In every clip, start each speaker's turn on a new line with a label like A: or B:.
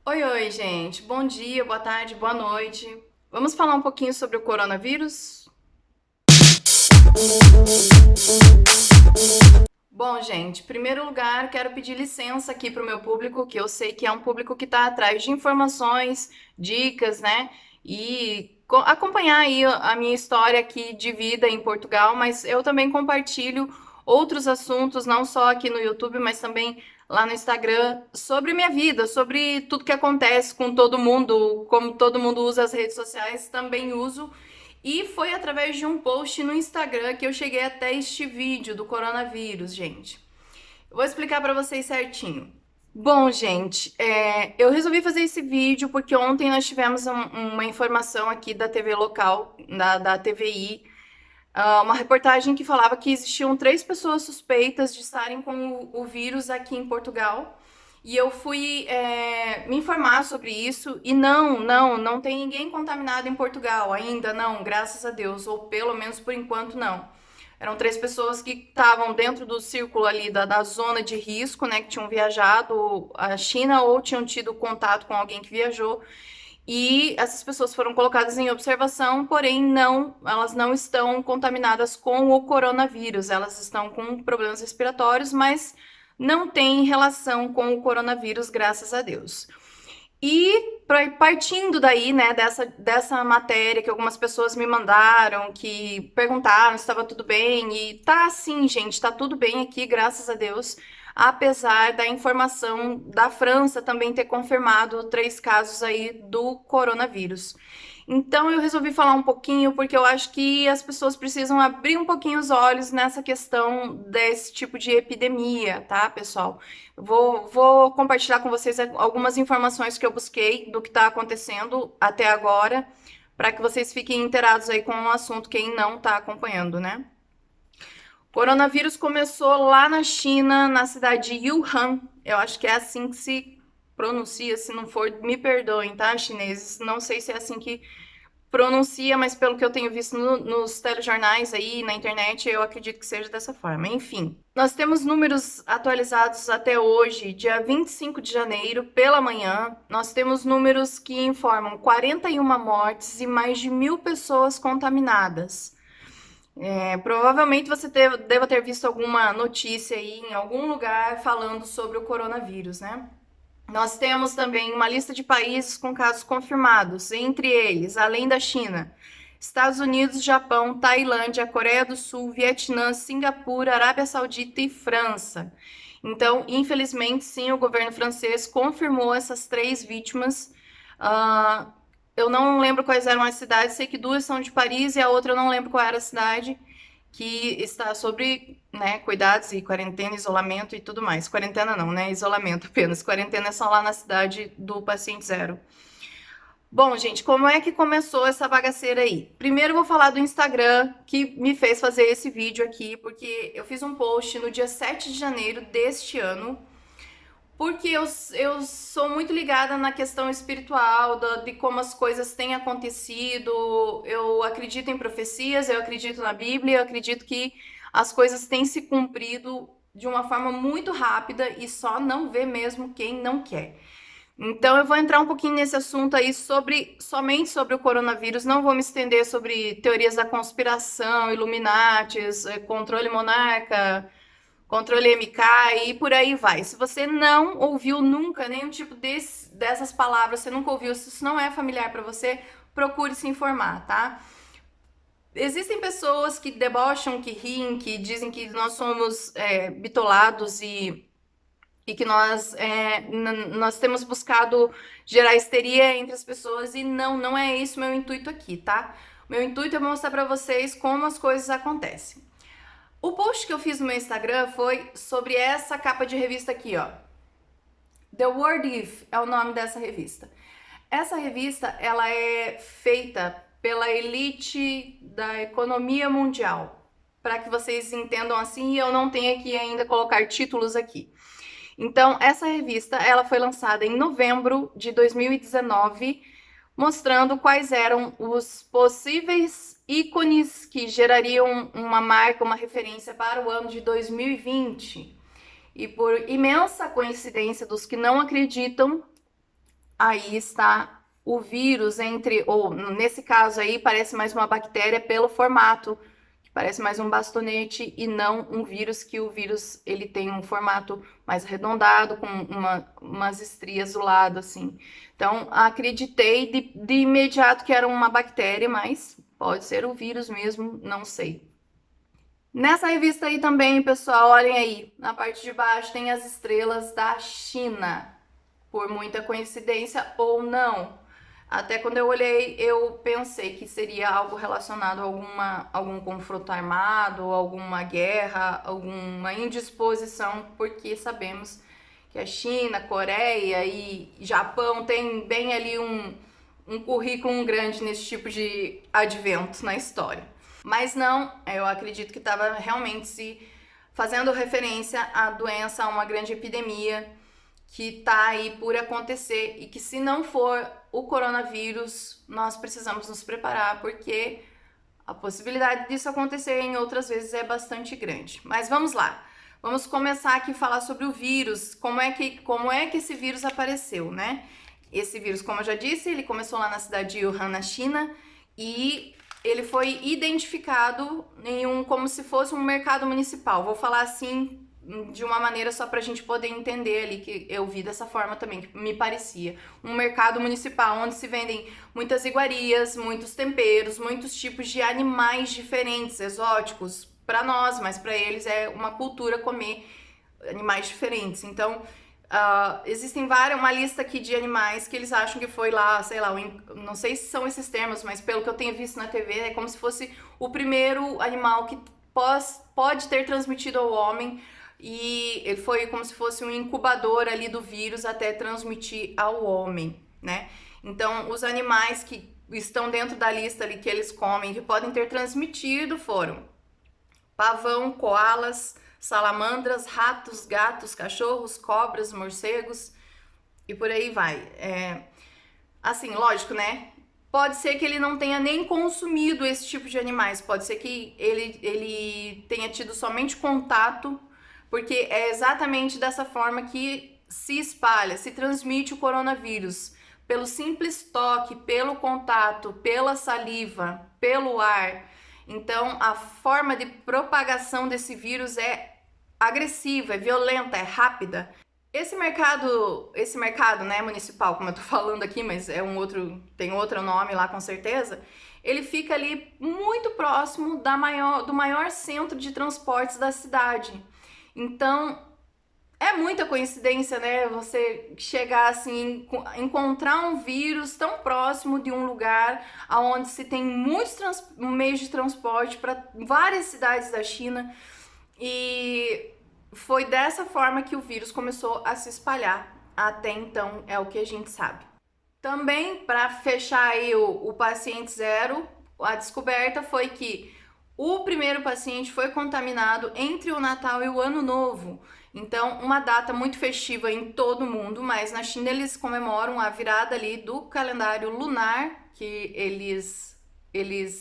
A: Oi, oi, gente. Bom dia, boa tarde, boa noite. Vamos falar um pouquinho sobre o coronavírus? Bom, gente, em primeiro lugar, quero pedir licença aqui para o meu público, que eu sei que é um público que está atrás de informações, dicas, né? E acompanhar aí a minha história aqui de vida em Portugal, mas eu também compartilho outros assuntos, não só aqui no YouTube, mas também lá no Instagram, sobre minha vida, sobre tudo que acontece com todo mundo, como todo mundo usa as redes sociais, também uso. E foi através de um post no Instagram que eu cheguei até este vídeo do coronavírus, gente. Eu vou explicar para vocês certinho. Bom, gente, eu resolvi fazer esse vídeo porque ontem nós tivemos uma informação aqui da TV local, da TVI, uma reportagem que falava que existiam 3 pessoas suspeitas de estarem com o vírus aqui em Portugal. E eu fui me informar sobre isso e não tem ninguém contaminado em Portugal ainda, não, graças a Deus, ou pelo menos por enquanto não. Eram 3 pessoas que estavam dentro do círculo ali da zona de risco, né, que tinham viajado à China ou tinham tido contato com alguém que viajou. E essas pessoas foram colocadas em observação, porém elas não estão contaminadas com o coronavírus. Elas estão com problemas respiratórios, mas não têm relação com o coronavírus, graças a Deus. E partindo daí, né, dessa matéria que algumas pessoas me mandaram, que perguntaram se estava tudo bem, e tá sim, gente, tá tudo bem aqui, graças a Deus, apesar da informação da França também ter confirmado 3 casos aí do coronavírus. Então eu resolvi falar um pouquinho porque eu acho que as pessoas precisam abrir um pouquinho os olhos nessa questão desse tipo de epidemia, tá, pessoal? Vou compartilhar com vocês algumas informações que eu busquei do que está acontecendo até agora, para que vocês fiquem inteirados aí com o assunto, quem não está acompanhando, né? O coronavírus começou lá na China, na cidade de Wuhan. Eu acho que é assim que se pronuncia, se não for, me perdoem, tá, chineses? Não sei se é assim que pronuncia, mas pelo que eu tenho visto nos telejornais aí, na internet, eu acredito que seja dessa forma. Enfim, nós temos números atualizados até hoje, dia 25 de janeiro, pela manhã. Nós temos números que informam 41 mortes e mais de 1.000 pessoas contaminadas. Provavelmente você deva ter visto alguma notícia aí em algum lugar falando sobre o coronavírus, né? Nós temos também uma lista de países com casos confirmados, entre eles, além da China, Estados Unidos, Japão, Tailândia, Coreia do Sul, Vietnã, Singapura, Arábia Saudita e França. Então, infelizmente, sim, o governo francês confirmou essas 3 vítimas. Uh, eu não lembro quais eram as cidades, sei que 2 são de Paris e a outra eu não lembro qual era a cidade, que está sobre, né, cuidados e quarentena, isolamento e tudo mais. Quarentena não, né? Isolamento apenas. Quarentena é só lá na cidade do paciente zero. Bom, gente, como é que começou essa bagaceira aí? Primeiro eu vou falar do Instagram, que me fez fazer esse vídeo aqui, porque eu fiz um post no dia 7 de janeiro deste ano, porque eu sou muito ligada na questão espiritual, de como as coisas têm acontecido. Eu acredito em profecias, eu acredito na Bíblia, eu acredito que as coisas têm se cumprido de uma forma muito rápida e só não vê mesmo quem não quer. Então eu vou entrar um pouquinho nesse assunto aí somente sobre o coronavírus, não vou me estender sobre teorias da conspiração, Illuminates, controle monarca, controle MK e por aí vai. Se você não ouviu nunca nenhum tipo dessas palavras, você nunca ouviu, se isso não é familiar para você, procure se informar, tá? Existem pessoas que debocham, que riem, que dizem que nós somos bitolados e que nós temos buscado gerar histeria entre as pessoas e não é isso meu intuito aqui, tá? Meu intuito é mostrar para vocês como as coisas acontecem. O post que eu fiz no meu Instagram foi sobre essa capa de revista aqui, ó. The World If é o nome dessa revista. Essa revista, ela é feita pela elite da economia mundial, para que vocês entendam assim, e eu não tenho que ainda colocar títulos aqui. Então, essa revista, ela foi lançada em novembro de 2019, mostrando quais eram os possíveis ícones que gerariam uma marca, uma referência para o ano de 2020. E por imensa coincidência dos que não acreditam, aí está o vírus ou nesse caso aí, parece mais uma bactéria pelo formato, que parece mais um bastonete e não um vírus, que o vírus ele tem um formato mais arredondado, com umas estrias do lado, assim. Então, acreditei de imediato que era uma bactéria, mas pode ser o vírus mesmo, não sei. Nessa revista aí também, pessoal, olhem aí, na parte de baixo tem as estrelas da China, por muita coincidência ou não. Até quando eu olhei, eu pensei que seria algo relacionado a algum confronto armado, alguma guerra, alguma indisposição, porque sabemos que a China, Coreia e Japão têm bem ali um currículo grande nesse tipo de advento na história. Mas não, eu acredito que estava realmente se fazendo referência à doença, a uma grande epidemia que está aí por acontecer e que, se não for o coronavírus, nós precisamos nos preparar, porque a possibilidade disso acontecer em outras vezes é bastante grande. Mas vamos lá. Vamos começar aqui a falar sobre o vírus, como é que esse vírus apareceu, né? Esse vírus, como eu já disse, ele começou lá na cidade de Wuhan, na China, e ele foi identificado como se fosse um mercado municipal. Vou falar assim de uma maneira só para a gente poder entender ali, que eu vi dessa forma também, que me parecia. Um mercado municipal onde se vendem muitas iguarias, muitos temperos, muitos tipos de animais diferentes, exóticos, para nós, mas para eles é uma cultura comer animais diferentes. Então, existem uma lista aqui de animais que eles acham que foi lá, sei lá, não sei se são esses termos, mas pelo que eu tenho visto na TV, é como se fosse o primeiro animal que pode ter transmitido ao homem, e ele foi como se fosse um incubador ali do vírus até transmitir ao homem, né? Então, os animais que estão dentro da lista ali que eles comem, que podem ter transmitido, foram pavão, koalas, salamandras, ratos, gatos, cachorros, cobras, morcegos e por aí vai. Assim, lógico, né? Pode ser que ele não tenha nem consumido esse tipo de animais, pode ser que ele tenha tido somente contato, porque é exatamente dessa forma que se espalha, se transmite o coronavírus. Pelo simples toque, pelo contato, pela saliva, pelo ar. Então, a forma de propagação desse vírus é agressiva, é violenta, é rápida. Esse mercado, né, municipal, como eu tô falando aqui, mas tem outro nome lá com certeza. Ele fica ali muito próximo do maior centro de transportes da cidade. Então, é muita coincidência, né? Você chegar assim, encontrar um vírus tão próximo de um lugar onde se tem muitos meios de transporte para várias cidades da China. E foi dessa forma que o vírus começou a se espalhar. Até então, é o que a gente sabe. Também, para fechar aí o paciente zero, a descoberta foi que o primeiro paciente foi contaminado entre o Natal e o Ano Novo. Então, uma data muito festiva em todo o mundo, mas na China eles comemoram a virada ali do calendário lunar, que eles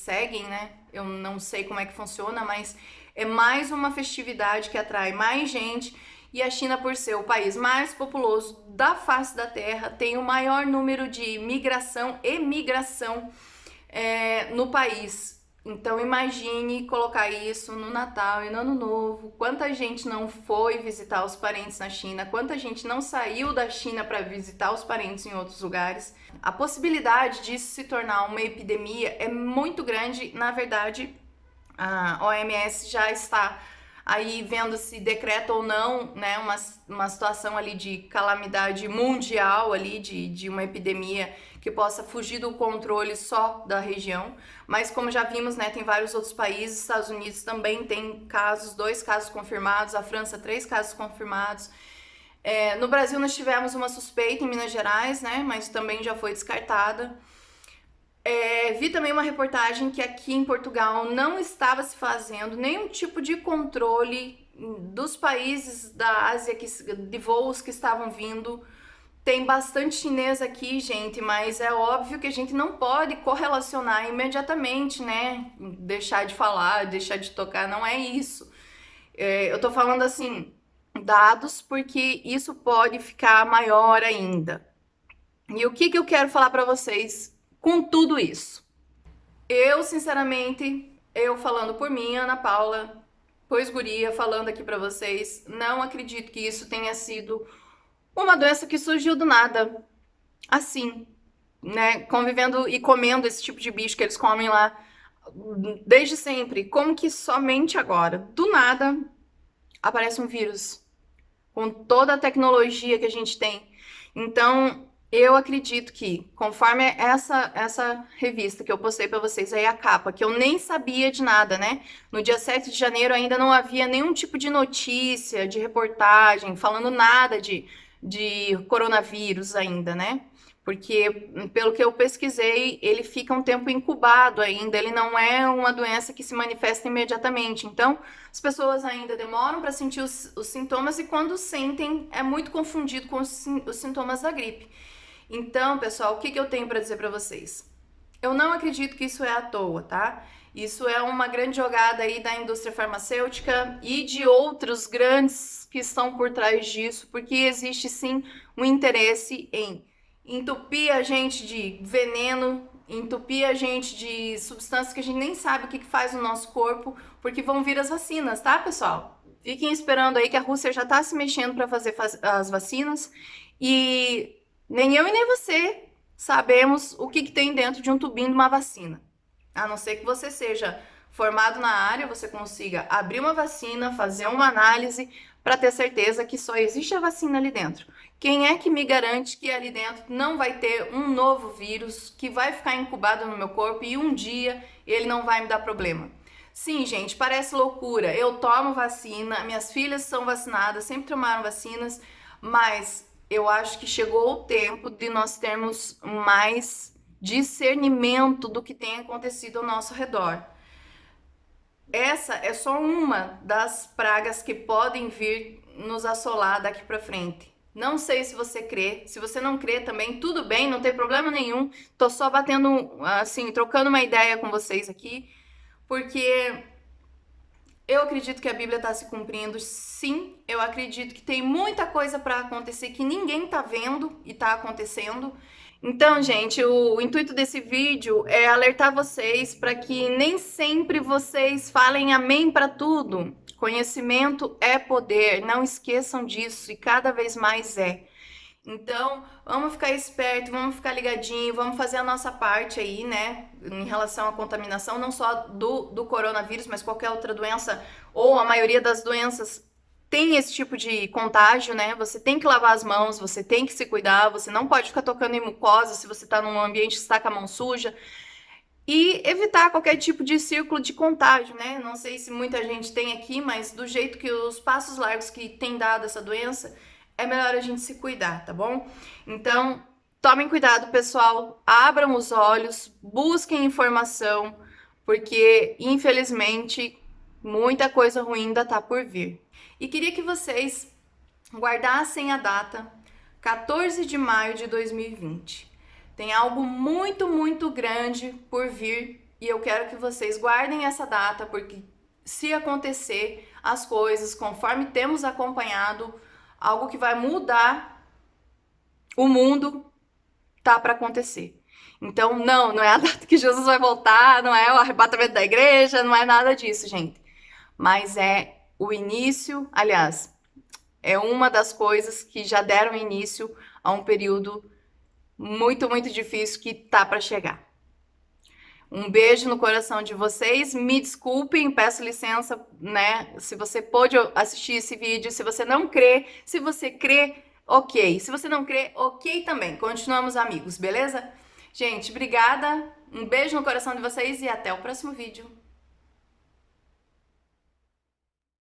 A: seguem, né? Eu não sei como é que funciona, mas é mais uma festividade que atrai mais gente. E a China, por ser o país mais populoso da face da Terra, tem o maior número de migração e migração no país. Então imagine colocar isso no Natal e no Ano Novo. Quanta gente não foi visitar os parentes na China, quanta gente não saiu da China para visitar os parentes em outros lugares. A possibilidade disso se tornar uma epidemia é muito grande. Na verdade, a OMS já está aí vendo se decreta ou não, né, uma situação ali de calamidade mundial ali, de uma epidemia que possa fugir do controle só da região. Mas como já vimos, né, tem vários outros países, Estados Unidos também tem casos, 2 casos confirmados, a França 3 casos confirmados. No Brasil nós tivemos uma suspeita em Minas Gerais, né, mas também já foi descartada. Vi também uma reportagem que aqui em Portugal não estava se fazendo nenhum tipo de controle dos países da Ásia de voos que estavam vindo. Tem bastante chinês aqui, gente, mas é óbvio que a gente não pode correlacionar imediatamente, né? Deixar de falar, deixar de tocar, não é isso. Eu tô falando assim, dados, porque isso pode ficar maior ainda. E o que que eu quero falar para vocês com tudo isso? Eu, sinceramente, eu falando por mim, Ana Paula, pois guria, falando aqui para vocês, não acredito que isso tenha sido uma doença que surgiu do nada, assim, né? Convivendo e comendo esse tipo de bicho que eles comem lá desde sempre. Como que somente agora, do nada, aparece um vírus com toda a tecnologia que a gente tem? Então, eu acredito que, conforme essa revista que eu postei para vocês aí, a capa, que eu nem sabia de nada, né? No dia 7 de janeiro ainda não havia nenhum tipo de notícia, de reportagem, falando nada de coronavírus ainda, né? Porque, pelo que eu pesquisei, ele fica um tempo incubado ainda, ele não é uma doença que se manifesta imediatamente. Então, as pessoas ainda demoram para sentir os sintomas e quando sentem é muito confundido com os sintomas da gripe. Então, pessoal, o que eu tenho para dizer para vocês? Eu não acredito que isso é à toa, tá? Isso é uma grande jogada aí da indústria farmacêutica e de outros grandes que estão por trás disso, porque existe sim um interesse em entupir a gente de veneno, entupir a gente de substâncias que a gente nem sabe o que faz no nosso corpo, porque vão vir as vacinas, tá, pessoal? Fiquem esperando aí que a Rússia já tá se mexendo para fazer as vacinas e nem eu e nem você sabemos o que tem dentro de um tubinho de uma vacina. A não ser que você seja formado na área, você consiga abrir uma vacina, fazer uma análise para ter certeza que só existe a vacina ali dentro. Quem é que me garante que ali dentro não vai ter um novo vírus que vai ficar incubado no meu corpo e um dia ele não vai me dar problema? Sim, gente, parece loucura. Eu tomo vacina, minhas filhas são vacinadas, sempre tomaram vacinas, mas eu acho que chegou o tempo de nós termos mais discernimento do que tem acontecido ao nosso redor. Essa é só uma das pragas que podem vir nos assolar daqui para frente. Não sei se você crê, se você não crê também, tudo bem, não tem problema nenhum. Tô só batendo, assim, trocando uma ideia com vocês aqui, porque eu acredito que a Bíblia está se cumprindo, sim. Eu acredito que tem muita coisa para acontecer que ninguém tá vendo e tá acontecendo. Então, gente, o intuito desse vídeo é alertar vocês para que nem sempre vocês falem amém para tudo. Conhecimento é poder, não esqueçam disso e cada vez mais é. Então, vamos ficar esperto, vamos ficar ligadinho, vamos fazer a nossa parte aí, né, em relação à contaminação, não só do coronavírus, mas qualquer outra doença, ou a maioria das doenças tem esse tipo de contágio, né? Você tem que lavar as mãos, você tem que se cuidar, você não pode ficar tocando em mucosa se você tá num ambiente que está com a mão suja. E evitar qualquer tipo de círculo de contágio, né? Não sei se muita gente tem aqui, mas do jeito que os passos largos que tem dado essa doença, é melhor a gente se cuidar, tá bom? Então, tomem cuidado, pessoal, abram os olhos, busquem informação, porque infelizmente muita coisa ruim ainda tá por vir. E queria que vocês guardassem a data 14 de maio de 2020. Tem algo muito, muito grande por vir e eu quero que vocês guardem essa data, porque se acontecer as coisas conforme temos acompanhado, algo que vai mudar o mundo tá para acontecer. Então, não é a data que Jesus vai voltar, não é o arrebatamento da igreja, não é nada disso, gente. Mas é o início, aliás, é uma das coisas que já deram início a um período muito, muito difícil que tá para chegar. Um beijo no coração de vocês. Me desculpem, peço licença, né? Se você pôde assistir esse vídeo, se você não crê, se você crê, ok. Se você não crê, ok também. Continuamos amigos, beleza? Gente, obrigada. Um beijo no coração de vocês e até o próximo vídeo.